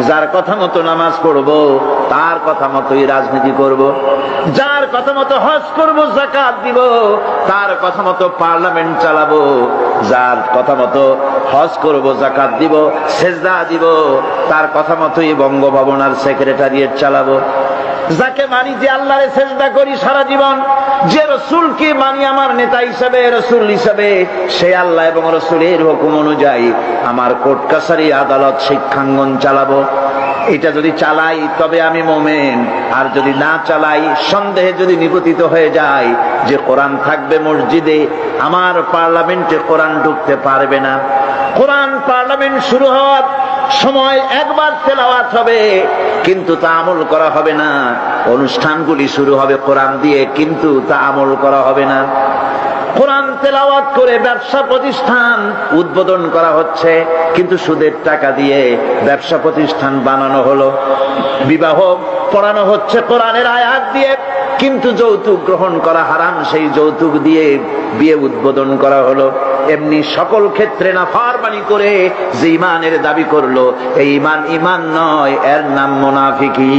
যার কথা মতো নামাজ পড়বো তার কথা মতোই রাজনীতি করব, যার কথা মতো হজ করব, যাকাত দিব, তার কথা মতো পার্লামেন্ট চালাবো, যার কথা মতো হজ করব, যাকাত দিব, সেজদা দিব, তার কথা মতোই বঙ্গভবন আর সেক্রেটারিয়েট চালাবো। যাকে মানি, যে আল্লাহরে সেজদা করি সারা জীবন, যে রসুলকে মানি আমার নেতা হিসাবে, রসুল হিসাবে, সে আল্লাহ এবং রসুলের হুকুম অনুযায়ী আমার কোর্ট কাছারি আদালত শিক্ষাঙ্গন চালাবো। এটা যদি চালাই তবে আমি মোমেন, আর যদি না চালাই, সন্দেহে যদি নিপতিত হয়ে যায় যে কোরআন থাকবে মসজিদে, আমার পার্লামেন্টে কোরআন ঢুকতে পারবে না। কোরআন পার্লামেন্ট শুরু হওয়ার সময় একবার তেলাওয়াত হবে, কিন্তু তা আমল করা হবে না। অনুষ্ঠানগুলি শুরু হবে কোরআন দিয়ে, কিন্তু তা আমল করা হবে না। কোরআন তেলাওয়াত করে ব্যবসা প্রতিষ্ঠান উদ্বোধন করা হচ্ছে, কিন্তু সুদের টাকা দিয়ে ব্যবসা প্রতিষ্ঠান বানানো হলো। বিবাহ পড়ানো হচ্ছে কোরআনের আয়াত দিয়ে, কিন্তু যৌতুক গ্রহণ করা হারাম, সেই যৌতুক দিয়ে বিয়ে উদ্বোধন করা হলো। এমনি সকল ক্ষেত্রে নাফরমানি করে যে ঈমানের দাবি করলো, এই ঈমান ঈমান নয়, এর নাম মুনাফিকি।